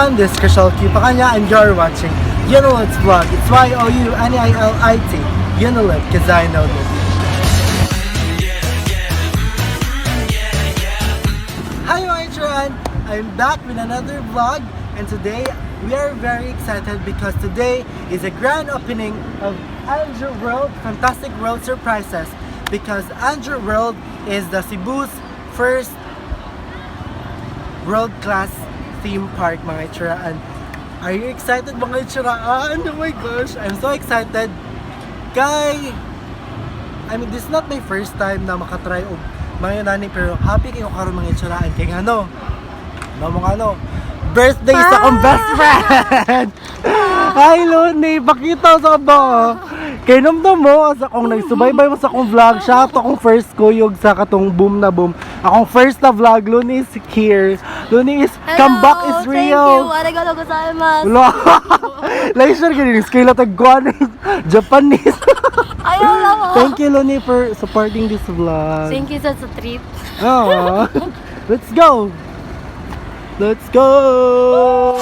on this Crystal Q Pakanya and you're watching YouNeilIt's vlog. It's YouNeilIt. YouNeilIt, cause I know this. Hi mga Hitsuraan! I'm back with another vlog and today we are very excited because today is a grand opening of Anjo World Fantastic World Surprises because Anjo World is the Cebu's first world-class theme park mga Hitsuraan. Are you excited mga Hitsuraan? Oh my gosh, I'm so excited. This is not my first time na makatry og mga nani pero happy kayo karon mga Hitsuraan kay birthday sa akong best friend. Hi Luni, pakita sa ba? Kay namdam mo sa akong nagsubaybay mo sa akong vlog, siya to akong first kuyog sa katong boom na boom. Akong first na vlog, Luni is here. Luni is come back is real. Thank you. Arigatou gozaimasu. Like sure ganun scale at Guan Japanese. Ayaw lang mo. Thank you Luni for supporting this vlog. Thank you sa trip. Oh. Let's go. Let's go.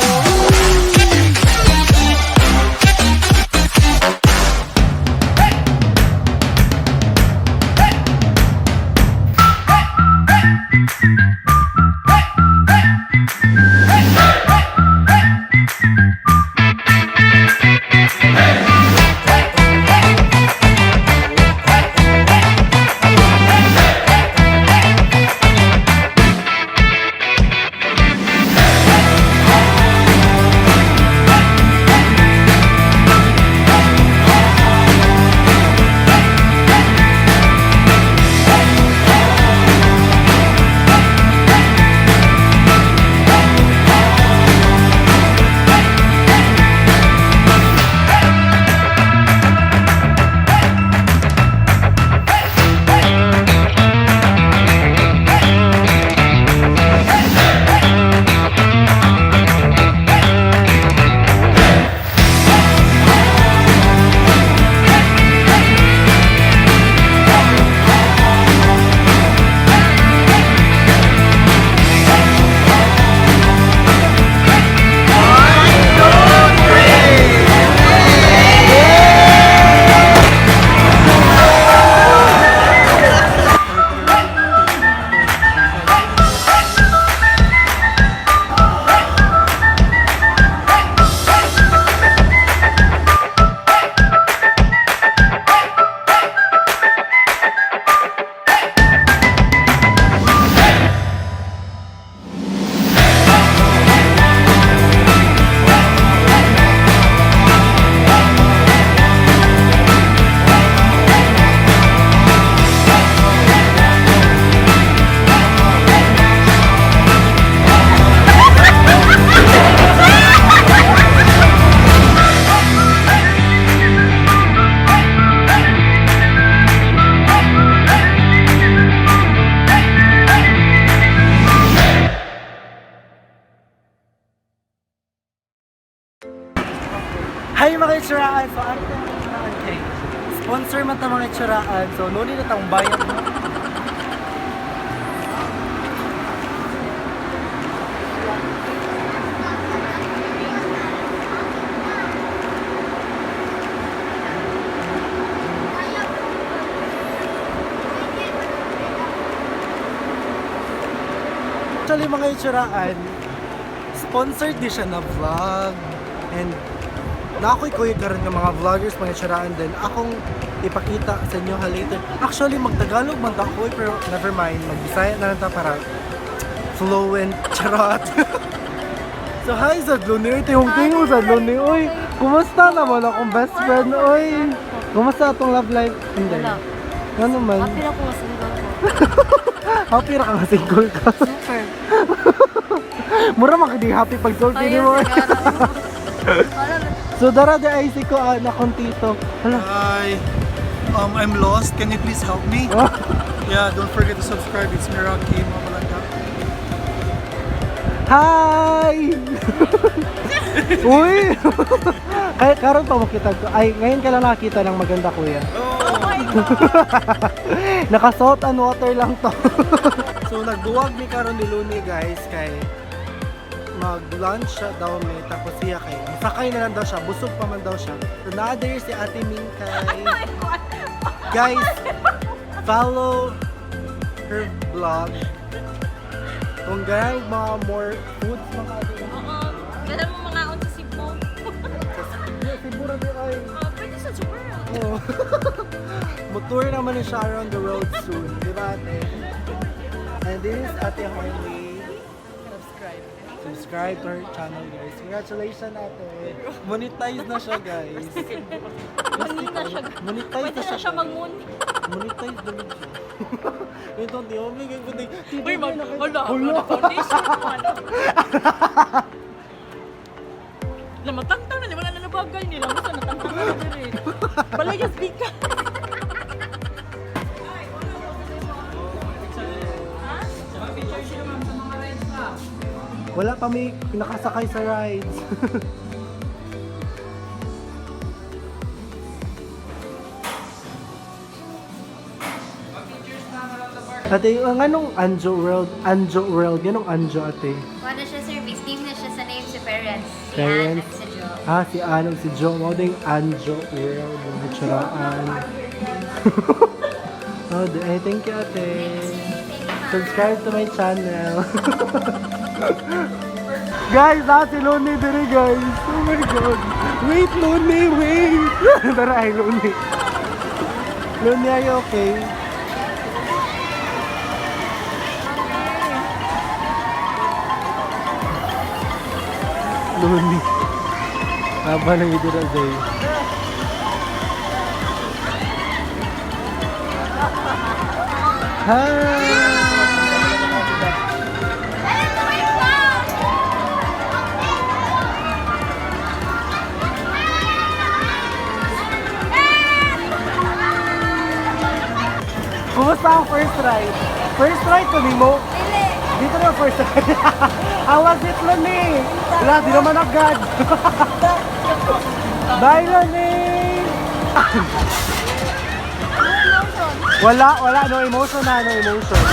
Hi mga Hitsuraan! So ang Hitsuraan kay sponsor man ta mga Hitsuraan. So nuni na tang bayad mo. Actually mga Hitsuraan, sponsored di siya na vlog and na ako'y kuya karon ng mga vloggers, mga Hitsuraan din. Akong ipakita sa inyo later. Actually, magtagalog man ta ako pero never mind. Magbisaya na lang ta para fluent. Charot. So, hi Zadluni. Uy, tihong-tingong Zadluni. Uy, kumusta naman akong best friend? Uy, kumusta atong love life? Hindi. Ano man? Happy na ko nga single ko. Happy na ka nga single ka. Super. Mura makadi happy pag sulti ni mo. So dara ay si ko na kontito. Hi, I'm lost. Can you please help me? Yeah, don't forget to subscribe. It's Miraki Mamalanga. Hi! Uy! Ay, karon pa makita ko. Ay, ngayon ka lang nakita ng maganda kuya. Oh my Naka-salt and water lang to. So nagbuwag ni karon ni Luni guys kay mag-lunch siya daw may tapos siya kay sakay na lang daw siya, busog pa man daw siya. So na-there si Ate Mingkay. Guys, follow her vlog. Kung ganyan mga more foods mga ate. Oo. Ganun mo mga on sa Cebu. Cebu na din ay. Pwede sa Cebu. Oo. Motor naman na siya around the road soon. Di ba ate? And this is Ate Harley. Subscribe to her channel guys. Congratulations ate. Monetize na siya guys. Monetize na siya. mag-moon. Monetize na rin siya. Ito, di ba? May gagawin. Uy, wala. Foundation mo, ano? Lamatang-tang na, wala na nabagay nila. Masa natang-tang na rin. Balayas bika. Wala pa may pinakasakay sa rides. Ate, ang anong Anjo World? Anjo World, yanong Anjo ate? Wala siya service, name na siya sa name si parents. Si Parents? Ann at si Joe. Ah, si Anong, si Joe. Mo ding Anjo World, yung Hitsuraan. Oh, thank you ate. Subscribe to my channel. Guys, si Loni dire guys. Oh my god. Wait, Loni, wait. Tara, ay Loni. Loni, are you okay? Loni. Haba ng idura day. Kumusta ang first ride? First ride ko ni mo? Dito na first ride. How was it, Loni? Wala, di naman agad. Bye, Loni! Wala, no emotion na, no emotion.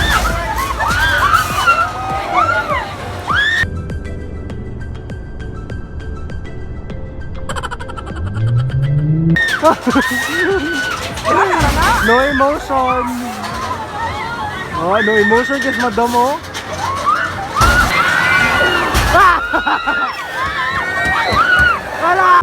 No emotion. Oh, no emotion kasi madamo. Wala!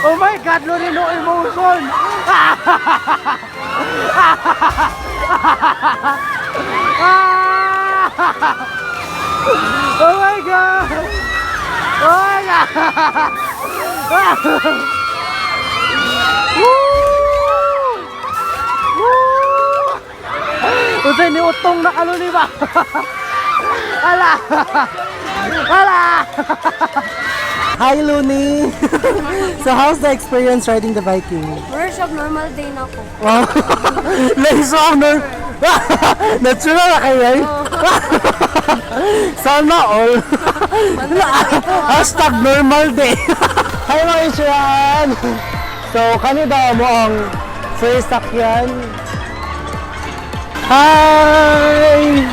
Oh my God, Loni, no emotion! Oh my God! Oh my God! Woo! Woo! Usay ni utong na kaluli ba? Ala! Ala! Hi, Loni! So, how's the experience riding the Viking? Workshop, normal day na ako. Wow! Let's honor! Natural na kayo eh! Sana all! Hashtag normal day! Hi mga Hitsuraan! So, kanina mo ang first sakyan. Hi!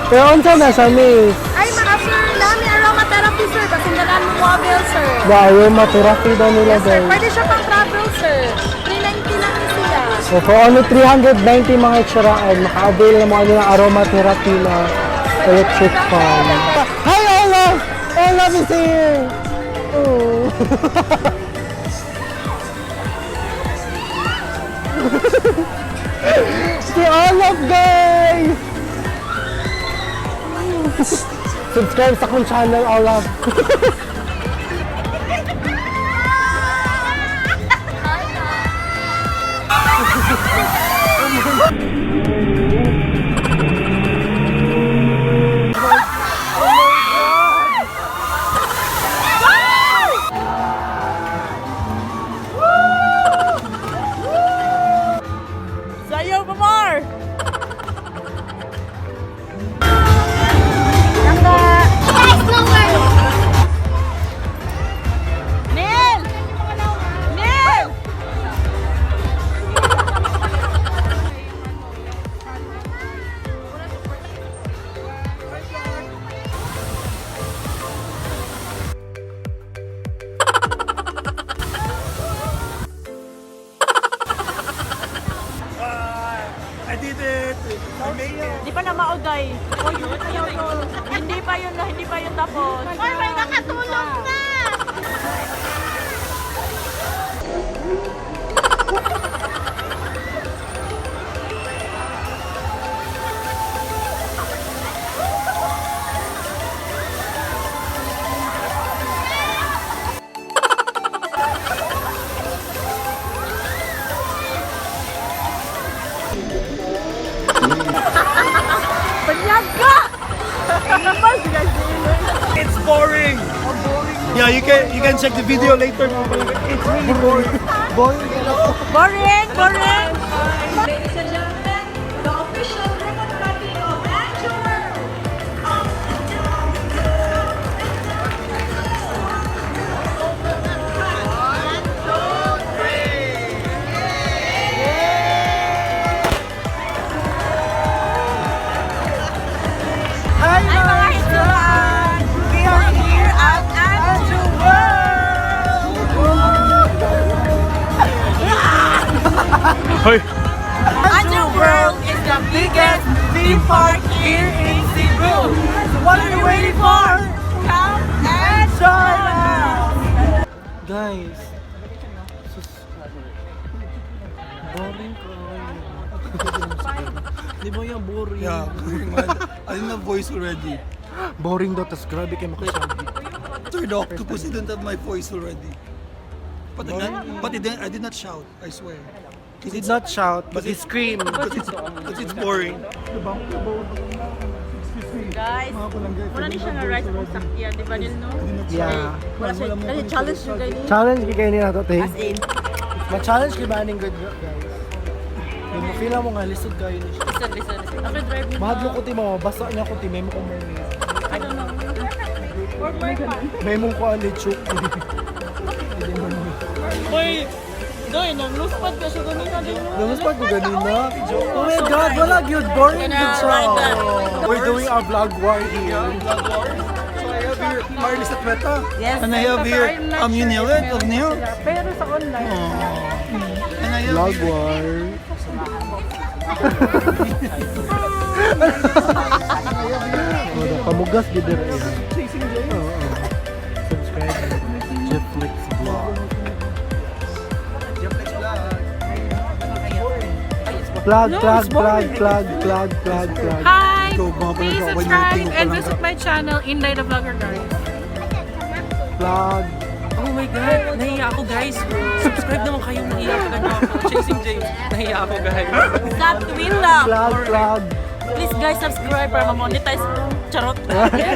Pero unsa na siya, miss? Ay, ma-after namin aromatherapy, sir. Pasindalan mo mobile, sir. The aromatherapy daw nila Sir, guys. pwede siya pang travel, sir. 390 lang siya. So for only 390 mga Hitsuraan, maka-avail na mo ng aromatherapy na electric fan. Hi Olaf! Olaf is here! Oh. Si Olaf guys! Subscribe sa akong channel, Olaf. Sayaw pa more! Guys, no more! Di pa na mauday. Hindi pa yun tapos. Oy, may nakatulog na! Panyaga! It's boring. Yeah, you can check the video later. It's really boring. Boring ka lang. Boring! Boring! Ladies and gentlemen, the official ribbon cutting of Anjo. Hi, Mga Hitsuraan! We are here at Anjo Anjo World is the biggest theme park here in Cebu. What are you waiting for? Come and join us! Guys. Sus. Boring ko. Di ba yung boring? Yeah, boring man. I didn't have voice already. Boring daw, tas grabe kayo makasabi. Third octopus, I didn't have my voice already. But I did not shout, I swear. He did not shout, but he screamed. Because it's boring. Guys, wala ni siya nga rice kung sakyan, di ba no? Yeah. Wala siya, kasi challenge nyo kayo ni. Challenge kayo nila to, te. As in, Ma-challenge kayo ba ning good guys? Yung feel mo nga, lisod kayo ni siya. listen. Ako drive ni Mahadlo ko ti mo, basta niya ko ti, may mo kong I don't know. may mong ko ani chuk. Boy, doy, nang-luspad ka siya ganina din. Namuspag ko ganina. Oh my God, wala good boring good siya. We're doing our vlog war here. So I have here Marlis Atweta. Yes. And I have here YouNeilIt of Nails. Pero sa online. And I have Vlog here war. Pamugas gid dere. Subscribe to Jefflex Vlog. Plug. Hi! Go, mga Please pala, subscribe and visit my channel, Inday the Vlogger guys. Plug. Oh my God! Nahiya ako guys! Subscribe naman kayo, nahiya ako ako. Chasing James, nahiya ako guys. Stop tweet lang! Plug. Please guys, subscribe para ma-monetize. Charot!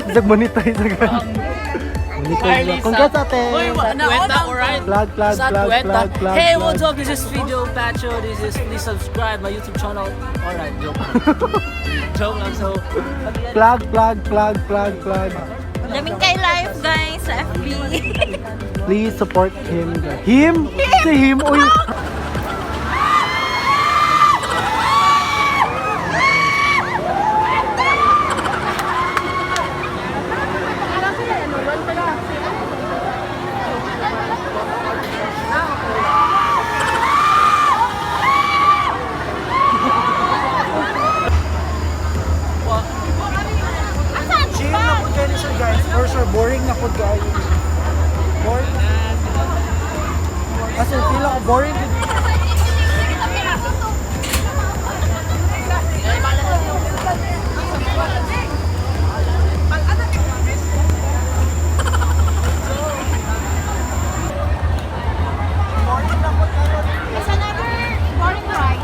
Nag-monetize agad. Monetize lang. Congrats ate! Kwenta, alright? Plug. Hey, what's up? This is Video Pacho. Please subscribe my YouTube channel. Alright, joke. Joke lang. So, Plug. Daming kay live guys sa FB. Please support him. Him? Si him? Uy! Chill na po kayo siya guys. For sure, boring na po kayo. Boring. Kasi feel ako boring. It's another boring ride.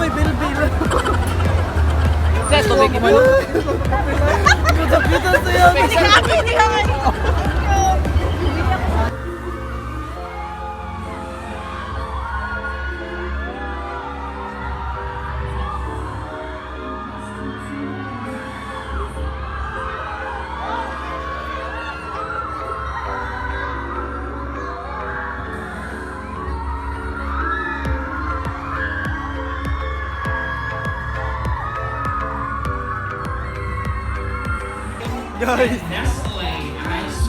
ko'y bilbil. Ses, tubig mo. Kita sa'yo. Hindi ka man. Guys,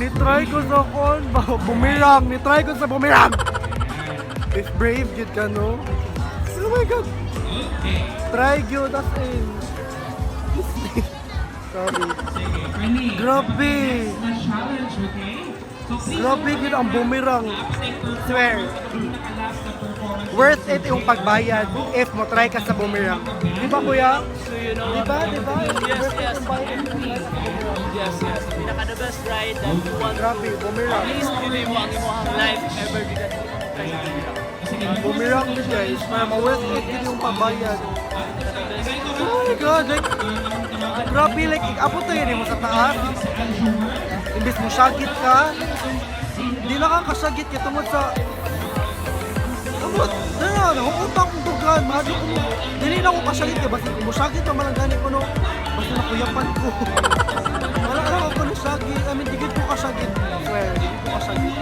nitry ko sa kon, bumirang, nitry ko sa bumirang. If brave yun ka, no? Oh my God. Try yun, that's in. Sorry. Grabe. Grabe yun ang bumirang. Swear. Worth it yung pagbayad if mo try ka sa bumirang. Di ba kuya? Di ba? Di ba? Yes, yes. Yes, yes. Pinaka the best ride that you want. Grabe, bumirang. Please, hindi mo ang imuhang life ever di ka try sa bumirang. Bumirang din guys, para ma-worth it din yung pagbayad. Oh my God, like, grabe, like, abot to yun mo sa taas. Imbis mo syagit ka, hindi nakakasyagit ka tungkol sa... Abot, nakukunta akong dugan, mahalo ko mo. Hindi na ako kasyagit ka, basta kung musyagit pa malangani ko, no? Basta nakuyapan ko. Wala lang ako na syagit, I mean, digit ko kasyagit. Swear, digit ko kasyagit.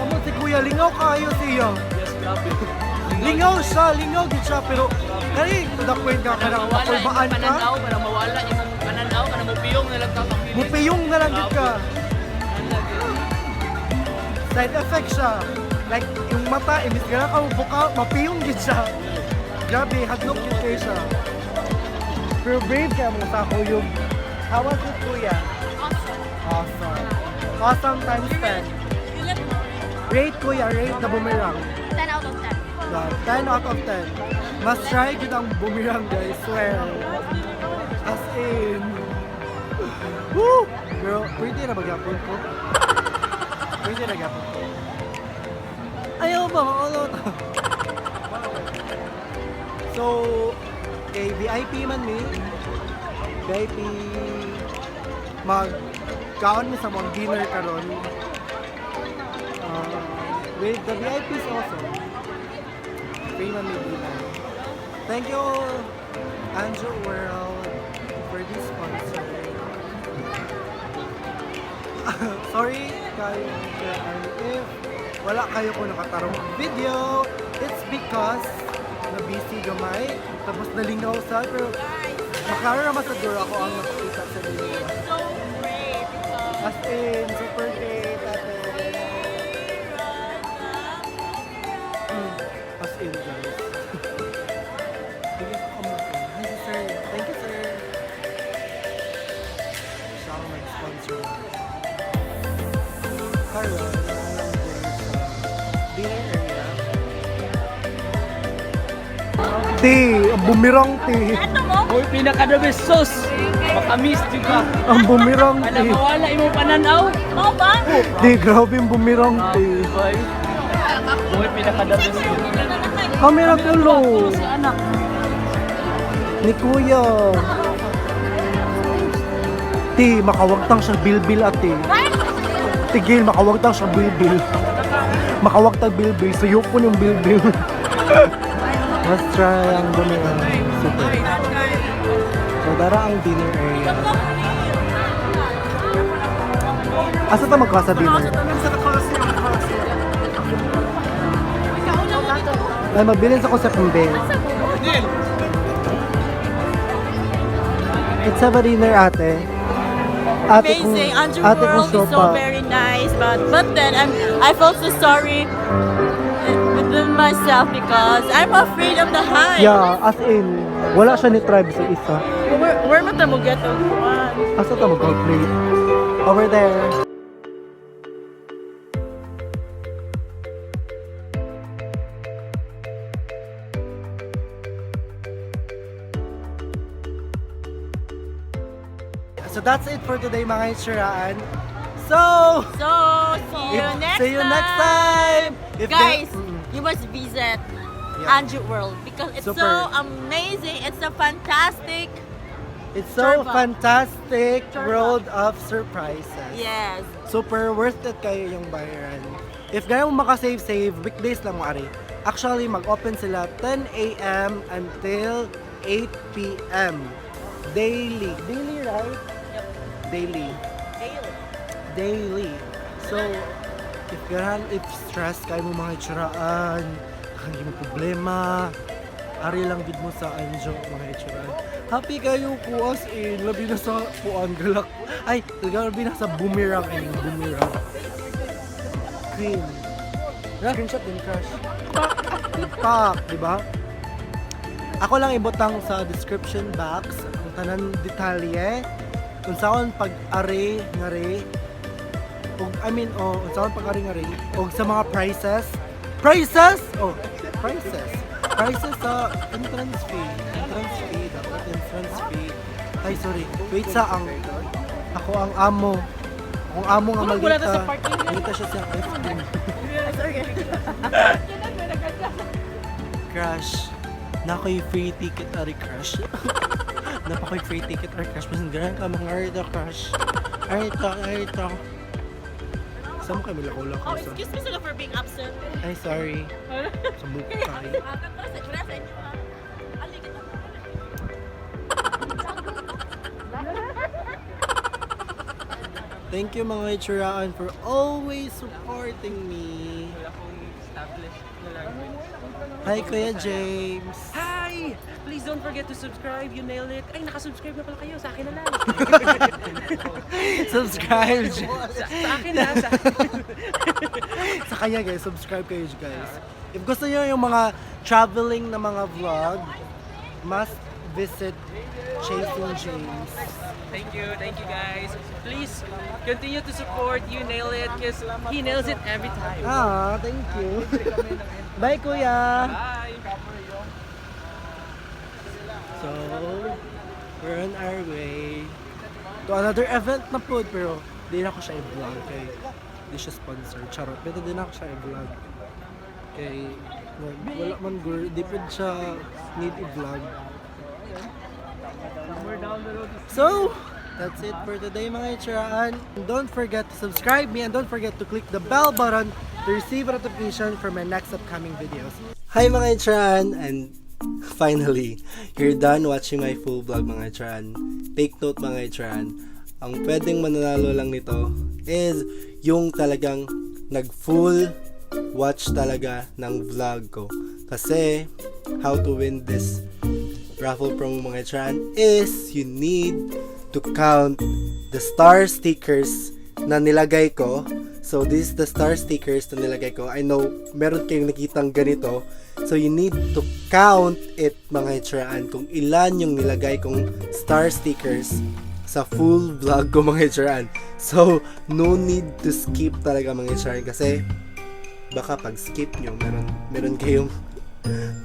Abot, si kuya, lingaw kayo siya. Lingaw gid siya, pero kani to the point ka kanang mapulbaan ka. Para mawala imong pananaw, kana mupiyong na lang ka. Mupiyong na lang gid ka. Side effect siya. Like yung mata, imbis ka ka buka, mapiyong gid siya. Grabe, hadlok gid kayo siya. Pero brave ka mo sa ko yung how was it, kuya? Awesome. Awesome times 10. Rate kuya, rate na bumirang. 10 out of 10. 10 out of 10. Must try good ang bumirang guys, swear. As in. Woo! Pero, pwede na magyapon ko. Pwede na magyapon ko. Ayaw ba? Ano to? So, kay VIP man ni. VIP. Magkaon mi sa mga dinner karon. With the VIPs also. Payment Medina. Thank you, Anjo World, for this sponsor. Sorry kayo if wala kayo kung nakatarong video, it's because na busy gamay, tapos nalingaw sa, pero makara naman sa door ako ang nakakita sa video. So great. As in, super great, ate. As in, guys. Sige, kamusta? Hi, sir. Thank you, sir. Siya ang mag-sponsor. Karon, dinner area. Te, ang bumirang te. Uy, pinaka the best sauce. Makamis juga. Ang bumirang Wala te. mawala imong pananaw. Oo ba? Te, grabe yung bumirang te. Uy, pinaka the best. Camera tulo. Si anak. Ni Kuya. Ti, makawagtang siya bilbil ate. Tigil, makawagtang siya bilbil. Makawagtang bilbil. Suyok po yung bilbil. Let's try ang bumirang. Super. So, dara ang dinner area. Asa ta magkasa dinner? Ay, mabilis ako sa pambing. It's a dinner, ate. Amazing. Anjo World is so very nice, but then I felt so sorry within myself because I'm afraid of the height. Yeah, as in, wala siya ni tribe sa isa. Where mo mo get on one? Asa ta mag-calculate? Over there. So that's it for today mga Hitsuraan. So, So see you next see you time. next time. If Guys, they- you must visit Yeah. Anjo world because it's Super. so amazing. It's a fantastic. It's so Turbo. fantastic Turbo. world of surprises. Yes. Super worth it kayo yung bayaran. If gano'n mo makasave, weekdays lang mo ari. Actually, mag-open sila 10 a.m. until 8 p.m. Daily. Daily, right? Yep. Daily. Daily. So, if stress kayo mo mga itsuraan, hindi mo problema, ari lang gid mo sa Anjo mga itsuraan. Happy kayo ko as in, labi na sa puan galak. Ay, labi na sa boomerang boomerang. Cream. Screenshot din crush. Pak, di ba? Ako lang ibutang sa description box ang tanan detalye kung saan pag-ari ngari unsaon pag-ari ngari og sa mga prices sa entrance fee. Ay sorry, wait sa ako ang amo nga malita siya sa ice cream. Crush. Na ko'y free ticket ari crush. Napakoy free ticket ari crush. Mas ganyan ka mga arita crush. Arita. Saan mo kami lakula ko Oh, sa? excuse me sila for being absent. Ay, sorry. Sa buka kayo. Thank you mga Hitsuraan for always supporting me. Hi Kuya James. Hi! Please don't forget to subscribe. YouNeilIt. Ay, nakasubscribe na pala kayo. Sa akin na lang. Subscribe. Sa akin na. Sa kanya guys, subscribe kayo guys. If gusto niyo yung mga traveling na mga vlog, must visit Chasing James. Thank you guys. Please continue to support YouNeilIt because he nails it every time. Thank you. Bye Kuya. Bye! So, we're on our way to another event na po, pero di na ako siya i-vlog kay di siya sponsor. Charot, pero di na ako siya i-vlog kay wala man di po siya need i-vlog. So, that's it for today mga Hitsuraan. Don't forget to subscribe me and don't forget to click the bell button to receive a notification for my next upcoming videos. Hi mga Hitsuraan, and finally, you're done watching my full vlog mga Hitsuraan. Take note mga Hitsuraan, ang pwedeng mananalo lang nito is yung talagang nag-full watch talaga ng vlog ko. Kasi, how to win this raffle promo mga Hitsuraan is you need to count the star stickers na nilagay ko. So, this is the star stickers na nilagay ko. I know, meron kayong nakitang ganito. So, you need to count it, mga Hitsuraan, kung ilan yung nilagay kong star stickers sa full vlog ko, mga Hitsuraan. So, no need to skip talaga, mga Hitsuraan, kasi baka pag skip nyo, meron kayong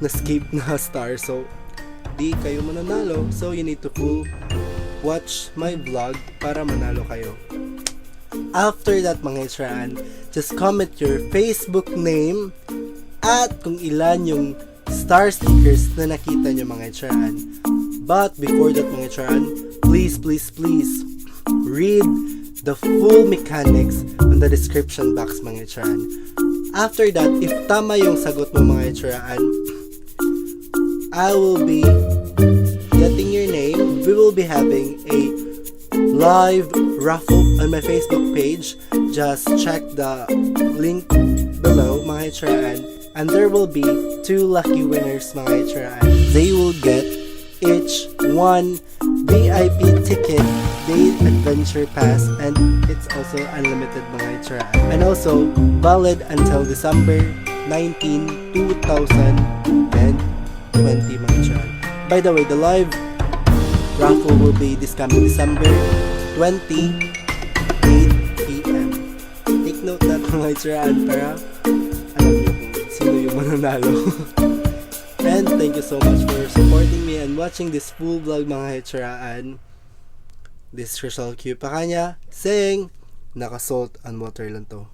na-skip na star. So, di kayo mananalo. So, you need to full watch my vlog para manalo kayo. After that mga Hitsuraan, just comment your Facebook name at kung ilan yung star stickers na nakita nyo mga Hitsuraan. But before that mga Hitsuraan, please read the full mechanics on the description box mga Hitsuraan. After that, if tama yung sagot mo mga Hitsuraan, I will be getting your name. We will be having a live raffle on my Facebook page. Just check the link below mga Hitsuraan, and there will be 2 lucky winners mga Hitsuraan. They will get each one VIP ticket, day adventure pass, and it's also unlimited mga Hitsuraan, and also valid until December 19, 2020 mga Hitsuraan. By the way, the live raffle will be this coming December 20, 8 p.m. Take note na mga Hitsuraan para alam niyo kung sino yung mananalo. And thank you so much for supporting me and watching this full vlog mga Hitsuraan. This is Crystal Q pa kanya saying, nakasalt and water lang to.